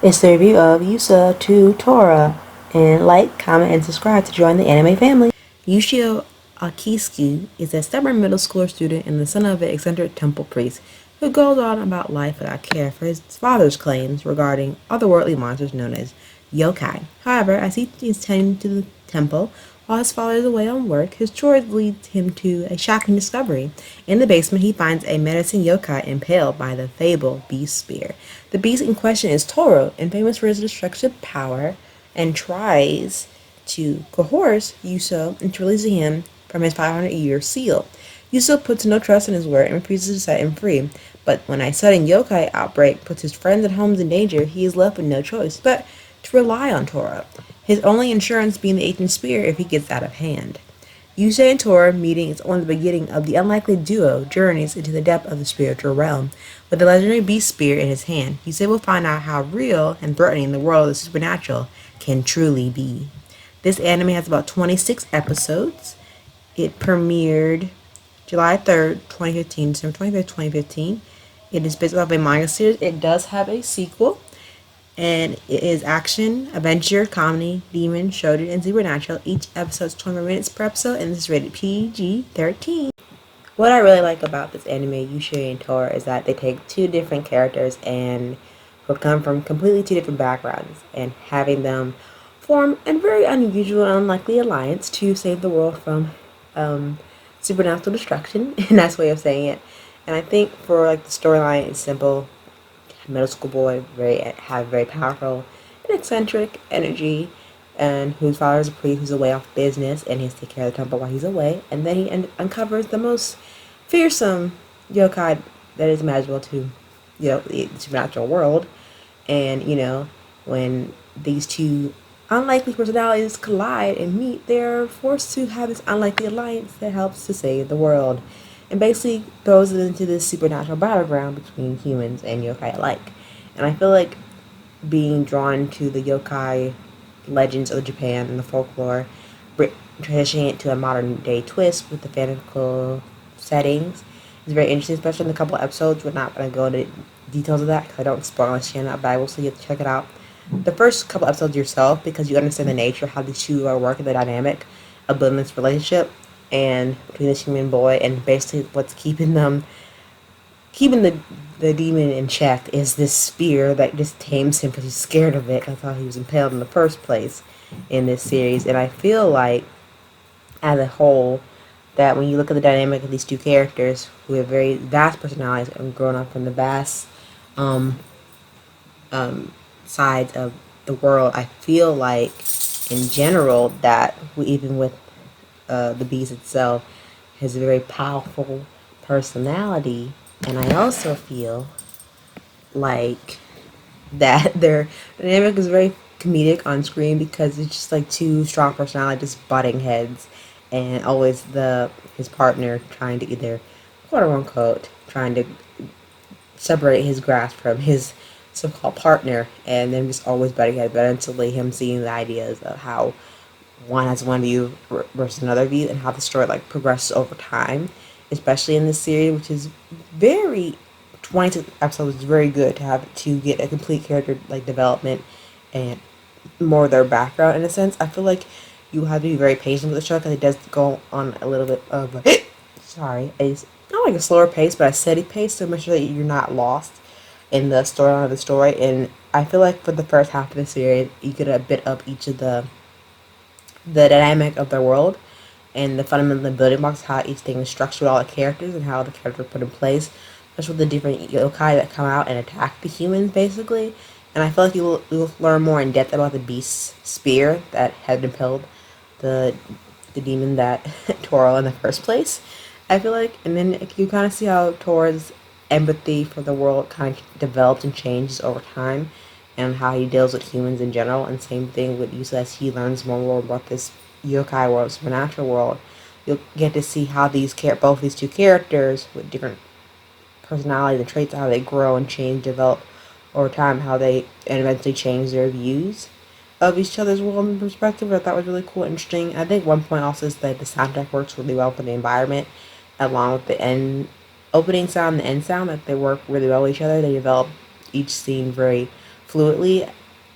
It's the review of Ushio to Tora. And like, comment, and subscribe to join the anime family. Ushio Akisku is a stubborn middle school student and the son of an eccentric temple priest who goes on about life without care for his father's claims regarding otherworldly monsters known as yokai. However, as he is tending to the temple while his father is away on work, his chores lead him to a shocking discovery. In the basement, he finds a menacing yokai impaled by the fabled beast spear. The beast in question is Tora, and famous for his destructive power, and tries to coerce Ushio into releasing him from his 500-year seal. Ushio puts no trust in his word and refuses to set him free, but when a sudden yokai outbreak puts his friends and homes in danger, he is left with no choice but to rely on Tora, his only insurance being the ancient spear if he gets out of hand. Ushio and Tora meeting is only the beginning of the unlikely duo journeys into the depth of the spiritual realm. With the legendary beast spear in his hand, Ushio will find out how real and threatening the world of the supernatural can truly be. This anime has about 26 episodes. It premiered July 3rd, 2015, December 25th, 2015. It is based off a manga series. It does have a sequel. And it is action, adventure, comedy, demon, shonen, and supernatural. Each episode is 20 minutes per episode, and this is rated PG-13. What I really like about this anime, Ushio and Tora, is that they take two different characters and who come from completely two different backgrounds, and having them form a very unusual and unlikely alliance to save the world from supernatural destruction. A nice way of saying it. And I think for like the storyline, it's simple. Middle school boy, very powerful and eccentric energy, and whose father is a priest who's away off business, and he has to take care of the temple while he's away. And then he uncovers the most fearsome yokai that is imaginable to, the supernatural world. And when these two unlikely personalities collide and meet, they're forced to have this unlikely alliance that helps to save the world, and basically throws it into this supernatural battleground between humans and yokai alike. And I feel like being drawn to the yokai legends of Japan and the folklore, transitioning it to a modern day twist with the fantastical settings is very interesting, especially in a couple episodes. We're not going to go into details of that because I don't spoil this channel, but I will, so you have to check it out the first couple episodes yourself, because you understand the nature of how these two are working, the dynamic of building this relationship and between this human boy, and basically what's keeping the demon in check is this spear that just tames him because he's scared of it. That's how he was impaled in the first place in this series. And I feel like as a whole that when you look at the dynamic of these two characters who have very vast personalities and grown up from the vast sides of the world, I feel like in general that even with the beast itself has a very powerful personality. And I also feel like that their dynamic is very comedic on screen because it's just like two strong personalities just butting heads, and always his partner trying to either quote unquote trying to separate his grasp from his so-called partner, and then just always butting heads, but eventually him seeing the ideas of how one has one view versus another view, and how the story like progresses over time, especially in this series, which is very 26 episodes is very good to get a complete character like development and more of their background in a sense. I feel like you have to be very patient with the show because it does go on a little bit of a not like a slower pace, but a steady pace, so make sure that you're not lost in the storyline of the story. And I feel like for the first half of the series, you get a bit of each of the dynamic of the world and the fundamental building blocks, how each thing is structured with all the characters and how the characters are put in place, especially with the different yokai that come out and attack the humans basically. And I feel like you'll learn more in depth about the beast's spear that had impaled the demon that Tora in the first place, I feel like. And then you kind of see how Tora's empathy for the world kind of develops and changes over time, and how he deals with humans in general. And same thing with Yusa, as he learns more about this yokai world, supernatural world. You'll get to see how both these two characters with different personalities and traits, how they grow and change, develop over time, how they eventually change their views of each other's world and perspective. I thought was really cool and interesting. I think one point also is that the soundtrack works really well for the environment, along with the opening sound and the end sound, that they work really well with each other. They develop each scene very fluidly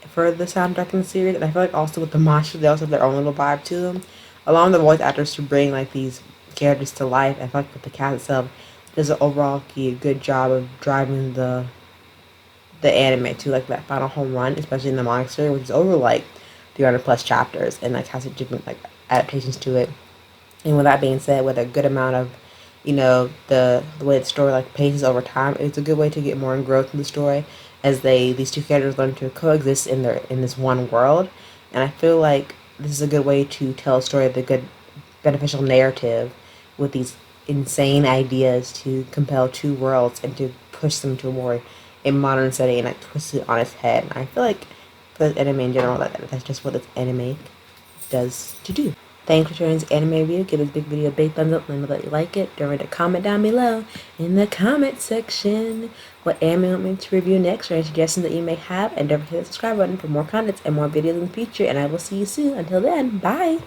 for the soundtrack in the series. And I feel like also with the monsters, they also have their own little vibe to them. Along with the voice actors to bring like these characters to life, I feel like with the cast itself does an overall good job of driving the anime to like that final home run, especially in the manga series, which is over like 300 plus chapters and like has different like adaptations to it. And with that being said, with a good amount of, the way the story like paces over time, it's a good way to get more growth in the story as these two characters learn to coexist in this one world. And I feel like this is a good way to tell a story of the good beneficial narrative with these insane ideas to compel two worlds and to push them to a modern setting and like twist it on its head. And I feel like for the anime in general, that's just what this anime does to do. Thanks for joining this anime review. Give this big video a big thumbs up. Let me know that you like it. Don't forget to comment down below in the comment section what anime you want me to review next or any suggestions that you may have. And don't forget to hit the subscribe button for more contents and more videos in the future. And I will see you soon. Until then, bye!